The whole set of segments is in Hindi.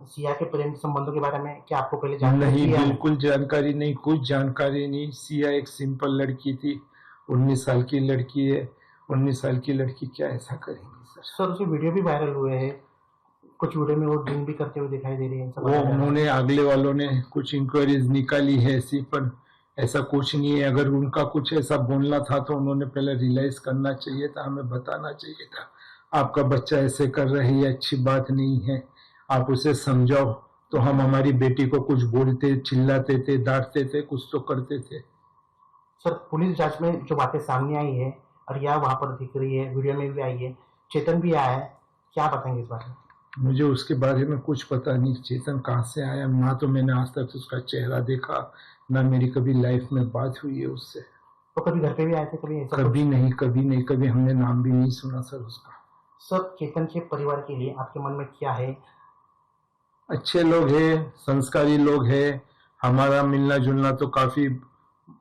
सिया के प्रेम संबंधों के बारे में क्या आपको पहले नहीं, जानकारी थी या नहीं? बिल्कुल जानकारी नहीं, कुछ जानकारी नहीं। सिया एक सिंपल लड़की थी, 19 साल की लड़की है। 19 साल की लड़की क्या ऐसा करेंगी सर? सर उसके वीडियो भी वायरल हुए हैं, कुछ वीडियो में वो ड्रिंक भी करते हुए दिखाई दे रही है, सब वो बताया जा रहा है। उन्होंने अगले वालों ने कुछ इंक्वायरीज निकाली है ऐसी, पर ऐसा कुछ नहीं है। अगर उनका कुछ ऐसा बोलना था तो उन्होंने पहले रियलाइज करना चाहिए था, हमें बताना चाहिए था आपका बच्चा ऐसे कर रही है, अच्छी बात नहीं है, आप उसे समझाओ। तो हम हमारी बेटी को कुछ बोलते, चिल्लाते थे, डांटते थे, कुछ तो करते थे। सर पुलिस जांच में जो बातें सामने आई है और या वहां पर दिख रही है, वीडियो में भी आई है, चेतन भी आया है, क्या बताएंगे इस बारे में? मुझे उसके बारे में कुछ पता नहीं, चेतन कहाँ से आया, ना तो मैंने आज तक उसका चेहरा देखा, ना मेरी कभी लाइफ में बात हुई है उससे। तो कभी घर पे भी आए थे, कभी ऐसा कभी नहीं, कभी नहीं, कभी हमने नाम भी नहीं सुना सर उसका। सर चेतन के परिवार के लिए आपके मन में क्या है? अच्छे लोग हैं, संस्कारी लोग हैं। हमारा मिलना जुलना तो काफी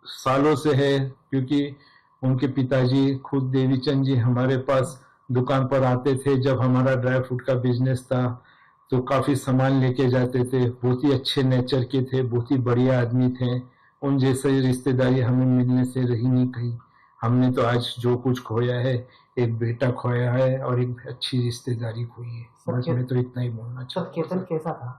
सालों से है, क्योंकि उनके पिताजी खुद देवीचंद जी हमारे पास दुकान पर आते थे जब हमारा ड्राई फ्रूट का बिजनेस था, तो काफी सामान लेके जाते थे। बहुत ही अच्छे नेचर के थे, बहुत ही बढ़िया आदमी थे। उन जैसे रिश्तेदारी हमें मिलने से रही नहीं कहीं। हमने तो आज जो कुछ खोया है, एक बेटा खोया है और एक अच्छी रिश्तेदारी खोई है। बस मैं तो इतना ही बोलना सर चाहता केतन हूँ। कैसा था?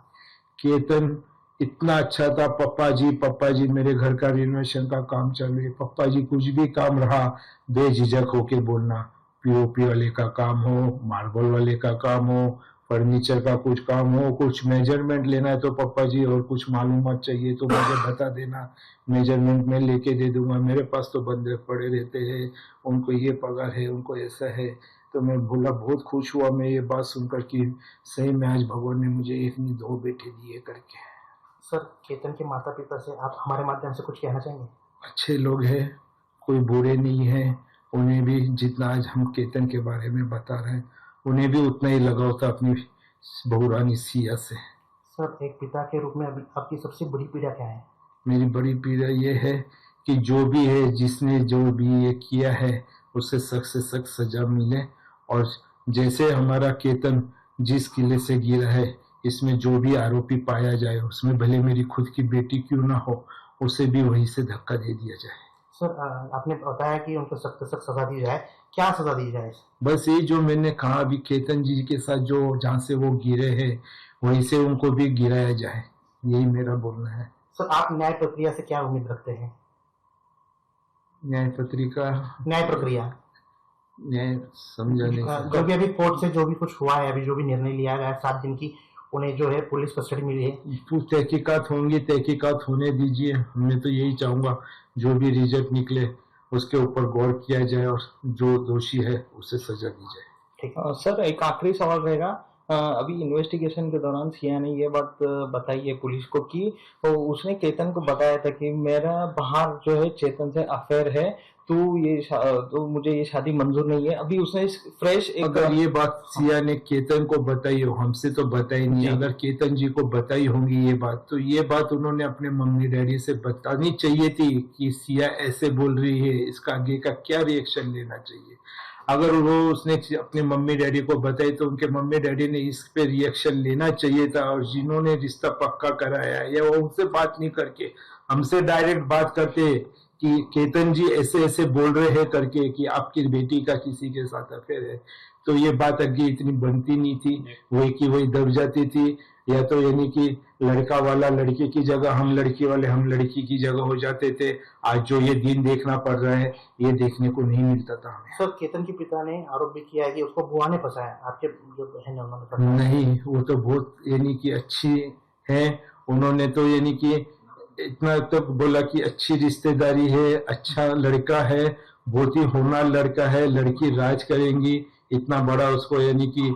केतन इतना अच्छा था। पप्पा जी मेरे घर का रिनोवेशन का काम चालू है, पप्पा जी कुछ भी काम रहा बेझिझक होके बोलना। पीओपी वाले का काम हो, मार्बल वाले का काम हो, फर्नीचर का कुछ काम हो, कुछ मेजरमेंट लेना है तो पप्पा जी, और कुछ मालूमात चाहिए तो मुझे बता देना, मेजरमेंट में लेके दे दूंगा। मेरे पास तो बंदे पड़े रहते हैं, उनको ये पगार है, उनको ऐसा है। तो मैं बोला, बहुत खुश हुआ मैं ये बात सुनकर कि सही में आज भगवान ने मुझे एक नहीं दो बेटे दिए करके। सर केतन के माता पिता से आप हमारे माध्यम से कुछ कहना चाहेंगे? अच्छे लोग हैं, कोई बुरे नहीं है। उन्हें भी जितना आज हम केतन के बारे में बता रहे हैं, उन्हें भी उतना ही लगाव था अपनी बहू रानी सिया से। सर एक पिता के रूप में अभी आपकी सबसे बड़ी पीड़ा क्या है? मेरी बड़ी पीड़ा ये है कि जो भी है, जिसने जो भी ये किया है, उसे सख्त से सख्त सजा मिले। और जैसे हमारा केतन जिस किले से गिरा है, इसमें जो भी आरोपी पाया जाए, उसमें भले मेरी खुद की बेटी क्यों ना हो, उसे भी वहीं से धक्का दे दिया जाए। सर आपने बताया कि उनको सख्त सख्त सजा दी जाए, क्या सजा दी जाए? बस ये जो मैंने कहा अभी, केतन जी के साथ जो जहाँ से वो गिरे हैं वहीं से उनको भी गिराया जाए, यही मेरा बोलना है। सर आप न्याय प्रक्रिया से क्या उम्मीद रखते हैं? न्याय पत्रिका, न्याय प्रक्रिया न्याय समझाने जो भी अभी कोर्ट से जो भी कुछ हुआ है, अभी जो भी निर्णय लिया गया है 7 दिन की, उन्हें जो है पुलिस कस्टडी मिली है, तहकीकात होंगी, तहकीकात होने दीजिए। मैं तो यही चाहूंगा जो भी रिजल्ट निकले उसके ऊपर गौर किया जाए और जो दोषी है उसे सजा दी जाए। ठीक सर एक आखिरी सवाल रहेगा। अभी इन्वेस्टिगेशन के दौरान सिया ने ये बात बताई है पुलिस को कि उसने केतन को बताया था कि मेरा बाहर जो है चेतन से अफेयर है, तो मुझे ये शादी मंजूर नहीं है। अभी उसने फ्रेश अगर ये बात सिया ने केतन को बताई हो, हमसे तो बताई नहीं, अगर केतन जी को बताई होंगी ये बात, तो ये बात उन्होंने अपने मम्मी डैडी से बतानी चाहिए थी कि सिया ऐसे बोल रही है, इसका आगे का क्या रिएक्शन लेना चाहिए। अगर वो उसने अपने मम्मी डैडी को बताई तो उनके मम्मी डैडी ने इस पे रिएक्शन लेना चाहिए था, और जिन्होंने रिश्ता पक्का कराया या वो उनसे बात नहीं करके हमसे डायरेक्ट बात करते कि केतन जी ऐसे ऐसे बोल रहे हैं करके कि आपकी बेटी का किसी के साथ अफेयर है, तो ये बात आगे इतनी बनती नहीं थी, वही की वही दब जाती थी। या तो यानी कि लड़का वाला लड़के की जगह, हम लड़की वाले हम लड़की की जगह हो जाते थे। आज जो ये दिन देखना पड़ रहा है, ये देखने को नहीं मिलता था हमें। सर केतन के पिता ने आरोप भी किया है कि उसको बुआ ने फंसाया, आपके जो बहन है उन्होंने फंसाया? नहीं, वो तो बहुत यानी कि अच्छी है, उन्होंने तो यानी कि इतना तक बोला कि अच्छी रिश्तेदारी है, अच्छा लड़का है, बहुत ही होनहार लड़का है, लड़की राज करेंगी, इतना बड़ा उसको यानी कि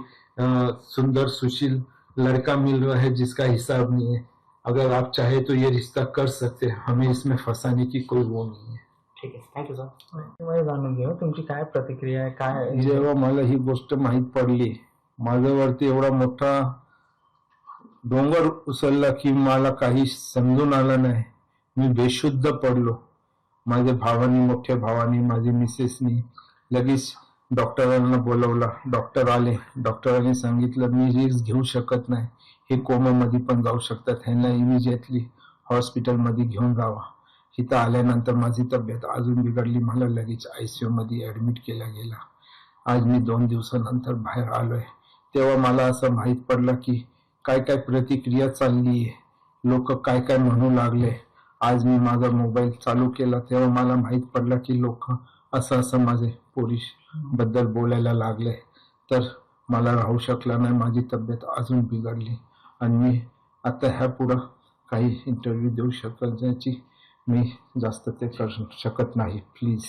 सुंदर सुशील लड़का मिल रहा है जिसका हिसाब नहीं है। अगर आप चाहे तो ये रिश्ता कर सकते हैं, हमें इसमें फंसाने की कोई वो नहीं है। ठीक आहे, थँक्यू सर. मला जाणून घेऊ तुमची काय प्रतिक्रिया आहे, काय जेव्हा मला ही गोष्ट माहीत पडली, माझ्यावरती एवढा मोठा डोंगर उसळला की मला काही समजून आलं नाही, मी बेशुद्ध पडलो. माझ्या भावानी, मोठ्या भावानी, माझी मिसेसनी लगेच डॉक्टरांना बोलवलं. डॉक्टर आले. डॉक्टरांनी सांगितलं मी रिस्क घेऊ शकत नाही, हे कोमामध्ये पण जाऊ शकतात, ह्यांना इमिजिएटली हॉस्पिटलमध्ये घेऊन जावा. इथं आल्यानंतर माझी तब्येत अजून बिघडली. मला लगेच ICU मध्ये ऍडमिट केला गेला. आज मी 2 दिवसानंतर बाहेर आलोय. तेव्हा मला असं माहित पडलं की काय काय प्रतिक्रिया चालली आहे, लोक काय काय म्हणू लागले. आज मी माझा मोबाईल चालू केला तेव्हा मला माहित पडलं की लोक असं असं माझे पोलीस बद्दल बोलायला लागले. तर मला राहू शकलं नाही. माझी तब्येत अजून बिघडली आणि मी आता ह्या पुढं काही इंटरव्ह्यू देऊ शकण्याची मी जास्त ते करू शकत नाही. प्लीज.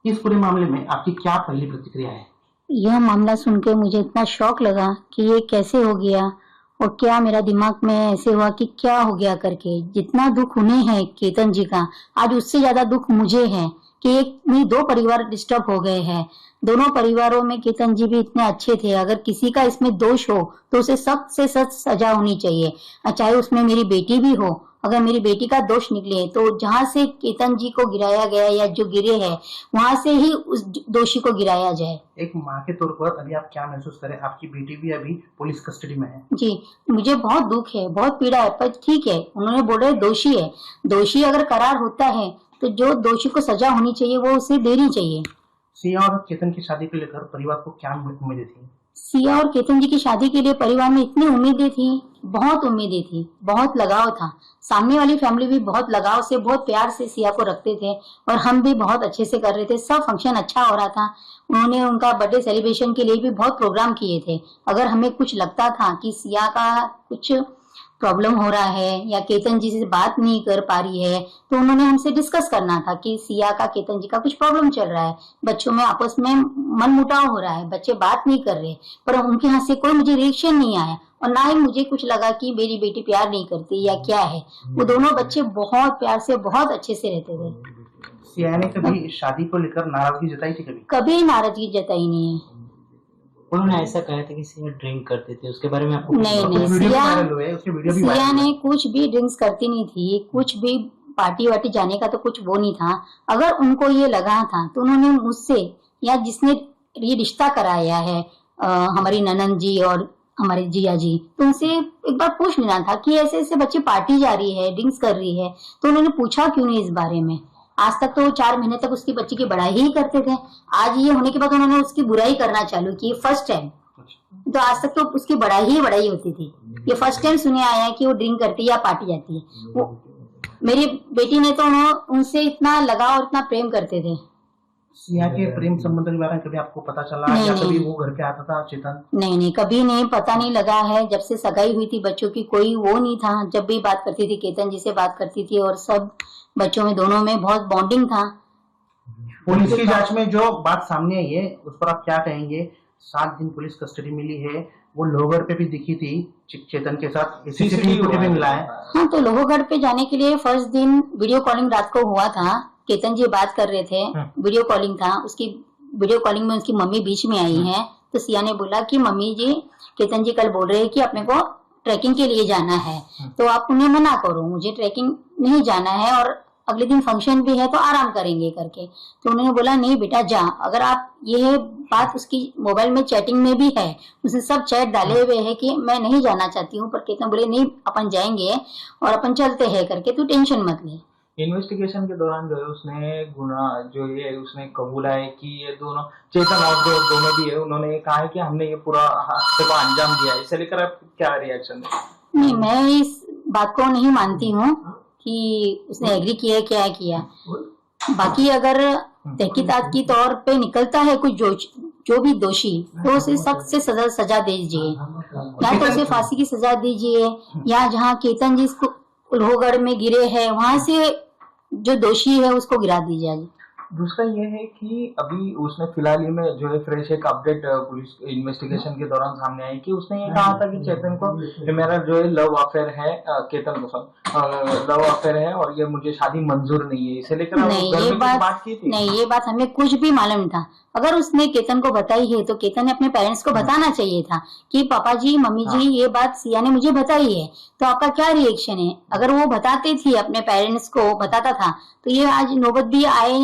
इस पूरे मामले में आपकी क्या पहली प्रतिक्रिया है? यह मामला सुन के मुझे इतना शौक लगा कि ये कैसे हो गया और क्या मेरा दिमाग में ऐसे हुआ कि क्या हो गया करके. जितना दुख उन्हें है केतन जी का, आज उससे ज्यादा दुख मुझे है कि एक नहीं 2 परिवार डिस्टर्ब हो गए हैं. दोनों परिवारों में केतन जी भी इतने अच्छे थे. अगर किसी का इसमें दोष हो तो उसे सख्त से सख्त सजा होनी चाहिए, चाहे उसमें मेरी बेटी भी हो. अगर मेरी बेटी का दोष निकले तो जहां से केतन जी को गिराया गया या जो गिरे हैं वहां से ही उस दोषी को गिराया जाए. एक माँ के तौर पर अभी आप क्या महसूस करें? आपकी बेटी भी अभी पुलिस कस्टडी में है. जी, मुझे बहुत दुख है, बहुत पीड़ा है, पर ठीक है, उन्होंने बोले दोषी है. दोषी अगर करार होता है तो जो दोषी को सजा होनी चाहिए वो उसे देनी चाहिए. सिया और केतन की शादी को लेकर परिवार को क्या उम्मीदें थी? सिया और केतन जी की शादी के लिए परिवार में इतनी उम्मीदें थी, बहुत उम्मीदें थी, बहुत लगाव था. सामने वाली फैमिली भी बहुत लगाव से, बहुत प्यार से सिया को रखते थे और हम भी बहुत अच्छे से कर रहे थे. सब फंक्शन अच्छा हो रहा था. उन्होंने उनका बर्थडे सेलिब्रेशन के लिए भी बहुत प्रोग्राम किए थे. अगर हमें कुछ लगता था कि सिया का कुछ प्रॉब्लम हो रहा है या केतन जी से बात नहीं कर पा रही है तो उन्होंने हमसे डिस्कस करना था कि सिया का केतन जी का कुछ प्रॉब्लम चल रहा है, बच्चों में आपस में मनमुटाव हो रहा है, बच्चे बात नहीं कर रहे. पर उनके यहाँ से कोई मुझे रिएक्शन नहीं आया और ना ही मुझे कुछ लगा कि मेरी बेटी प्यार नहीं करती या क्या है. वो दोनों बच्चे बहुत प्यार से, बहुत अच्छे से रहते थे. सिया ने कभी शादी को लेकर नाराजगी जताई थी? कभी नाराजगी जताई नहीं है. उन्होंने ऐसा कहा था कि सिया ड्रिंक करते थे, उसके बारे में आपको नहीं नहीं, वीडियो भी वायरल हुए, उसके वीडियो भी सिया वायरल ने हुए. कुछ भी ड्रिंक्स करती नहीं थी, कुछ भी पार्टी वार्टी जाने का तो कुछ वो नहीं था. अगर उनको ये लगा था तो उन्होंने मुझसे या जिसने ये रिश्ता कराया है हमारी ननंद जी और हमारे जिया जी, तो उनसे एक बार पूछ लेना था कि ऐसे ऐसे बच्चे पार्टी जा रही है, ड्रिंक्स कर रही है, तो उन्होंने पूछा क्यों नहीं इस बारे में. आज तक तो 4 महीने तक उसकी बच्ची की बड़ाई ही करते थे. आज ये होने के बाद उन्होंने उसकी बुराई करना चालू की. फर्स्ट टाइम तो आज तक तो उसकी बड़ाई ही बड़ाई होती थी. ये फर्स्ट टाइम सुने आया है कि वो ड्रिंक करती है या पार्टी जाती है. वो मेरी बेटी ने तो उनसे इतना लगाव और इतना प्रेम करते थे. सिया के प्रेम संबंध के बारे में कभी आपको पता चला नहीं, या नहीं. कभी वो घर पे आता था चेतन? नहीं नहीं, कभी नहीं, पता नहीं लगा है. जब से सगाई हुई थी बच्चों की कोई वो नहीं था. जब भी बात करती थी केतन जी से बात करती थी और सब बच्चों में दोनों में बहुत बॉन्डिंग था. पुलिस की जांच में जो बात सामने आई है उस पर आप क्या कहेंगे? 7 दिन पुलिस कस्टडी मिली है, वो लोहगढ़ पे भी दिखी थी चेतन के साथ, सीसीटीवी फुटेज भी मिला है. हाँ, तो लोहगढ़ पे जाने के लिए फर्स्ट दिन वीडियो कॉलिंग रात को हुआ था. केतन जी बात कर रहे थे, वीडियो कॉलिंग था. उसकी वीडियो कॉलिंग में उसकी मम्मी बीच में आई है. तो सिया ने बोला कि मम्मी जी, केतन जी कल बोल रहे हैं कि अपने को ट्रैकिंग के लिए जाना है, तो आप उन्हें मना करो, मुझे ट्रैकिंग नहीं जाना है और अगले दिन फंक्शन भी है तो आराम करेंगे करके. तो उन्होंने बोला नहीं बेटा जा. अगर आप, ये बात उसकी मोबाइल में चैटिंग में भी है, उसने सब चैट डाले हुए है कि मैं नहीं जाना चाहती हूँ. पर केतन बोले नहीं, अपन जाएंगे और अपन चलते हैं करके, तू टेंशन मत ले. इन्वेस्टिगेशन के दौरान जो है उसने गुना जो ये उसने कबूला है कि ये दोनों चेतन और जो दोनों भी है, उन्होंने कहा है कि हमने ये पूरा हादसे को अंजाम दिया है. इसे लेकर आप क्या रिएक्शन है? नहीं, मैं इस बात को नहीं मानती हूँ कि उसने एग्री किया है क्या किया. बाकी अगर तहकीकात की तौर पे निकलता है कुछ जो भी दोषी, तो उसे सख्त से सजा दीजिए. या तो उसे फांसी की सजा दीजिए, या जहाँ केतन जी इसको लोहगढ़ में गिरे हैं वहां से जो दोषी है उसको गिरा दीजिए. दूसरा ये है कि अभी उसने फिलहाल ही में जो है फ्रेश एक अपडेट पुलिस इन्वेस्टिगेशन के दौरान सामने आई कि उसने ये कहा था कि चेतन को मेरा जो है लव अफेयर है, केतन को लव अफेयर है और ये मुझे शादी मंजूर नहीं है. इसे लेकर नहीं, ये बात की थी? नहीं, ये बात हमें कुछ भी मालूम था. अगर उसने केतन को बताई है तो केतन ने अपने पेरेंट्स को बताना चाहिए था कि पापा जी, मम्मी जी, ये बात सिया ने मुझे बताई है. तो आपका क्या रिएक्शन है? अगर वो बताते थे, अपने पेरेंट्स को बताता था, तो ये आज नौबत भी आए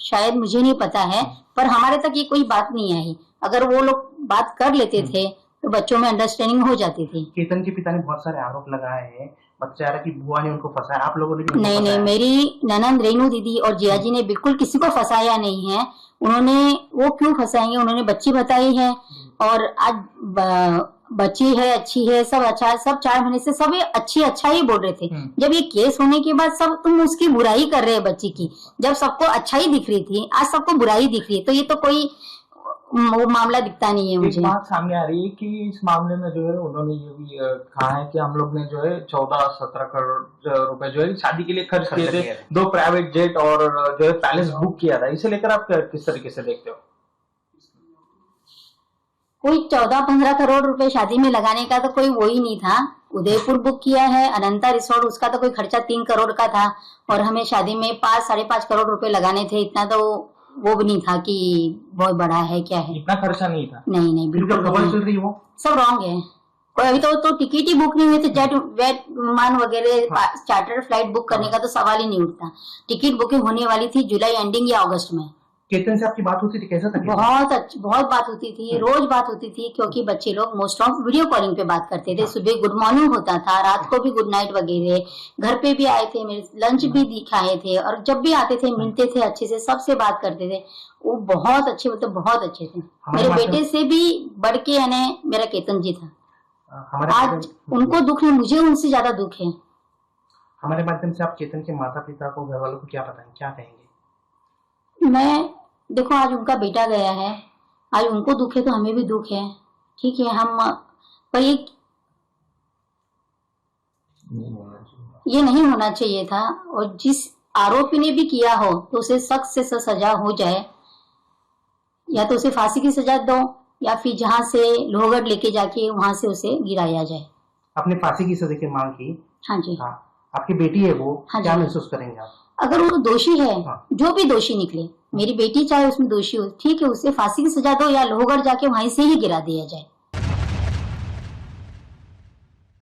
शायद मुझे नहीं पता है, पर हमारे तक ये कोई बात नहीं आई। अगर वो लोग बात कर लेते थे तो बच्चों में अंडरस्टैंडिंग हो जाती थी। केतन के पिता ने बहुत सारे आरोप लगाए हैं, बच्चा रहा कि बुआ ने उनको फंसाया, आप लोगों ने भी उनको नहीं नहीं, फंसाया। मेरी ननंद रेनू दीदी और जिया जी ने बिल्कुल किसी को फंसाया नहीं है। उन्होंने, वो क्यों फंसाएंगे, उन्होंने बच्ची बताई है और आज बच्ची है, अच्छी है, सब अच्छा है, सब 4 महीने से सब ये अच्छा ही बोल रहे थे। जब ये केस होने के बाद सब तुम उसकी बुराई कर रहे हैं बच्ची की, जब सबको अच्छाई दिख रही थी आज सबको बुराई दिख रही है, तो ये तो कोई वो मामला दिखता नहीं है एक मुझे। बात सामने आ रही है कि इस मामले में जो है उन्होंने ये भी कहा है कि हम लोग ने जो है 14-17 करोड़ रुपए जो है शादी के लिए खर्च किए थे, 2 प्राइवेट जेट और जो है पैलेस बुक किया था। इसे लेकर आप किस तरीके से देखते हो? कोई 14-15 करोड़ रुपए शादी में लगाने का तो कोई वो ही नहीं था। उदयपुर बुक किया है, अनंता रिसोर्ट, उसका तो कोई खर्चा 3 करोड़ का था और हमें शादी में 5-5.5 करोड़ रुपए लगाने थे। इतना तो वो भी नहीं था कि बहुत बड़ा है क्या है, इतना खर्चा नहीं था। नहीं नहीं, बिल्कुल खबर नहीं। चल रही वो सब रॉन्ग है। कोई अभी तो टिकट ही बुक नहीं हुए थे, जेट विमान वगैरह चार्टर फ्लाइट बुक करने का तो सवाल ही नहीं उठता। टिकट बुकिंग होने वाली थी जुलाई एंडिंग या अगस्त में। केतन से आपकी बात होती थी, कैसा था केतन? बहुत बात होती थी, रोज बात होती थी, क्योंकि बच्चे लोग मोस्ट ऑफ वीडियो कॉलिंग पे बात करते थे। सुबह गुड मॉर्निंग होता था, रात को भी गुड नाइट वगैरह। घर पे भी आए थे, मेरे लंच भी दिखाए थे और जब भी आते थे मिलते थे, अच्छे से सबसे बात करते थे। वो बहुत अच्छे, मतलब बहुत अच्छे थे। मेरे बेटे से भी बढ़ के यानी मेरा केतन जी था। आज उनको दुख है, मुझे उनसे ज्यादा दुख है। हमारे माध्यम से आप केतन के माता पिता को, घर वालों को क्या बताएंगे, क्या कहेंगे? मैं देखो, आज उनका बेटा गया है, आज उनको दुख है तो हमें भी दुख है, ठीक है। हम पर ये नहीं होना चाहिए था, और जिस आरोपी ने भी किया हो तो उसे सख्त से सख्त सजा हो जाए, या तो उसे फांसी की सजा दो या फिर जहां से लोहगढ़ लेके जाके वहां से उसे गिराया जाए। आपने फांसी की सजा की मांग की? हाँ जी। हाँ, आपकी बेटी है वो, हाँ क्या जी। महसूस करेंगे आप? अगर वो दोषी है, हाँ। जो भी दोषी निकले, मेरी बेटी चाहे उसमें दोषी हो, ठीक है, उसे फांसी की सजा दो या लोहगढ़ जाके वहीं से ही गिरा दिया जाए।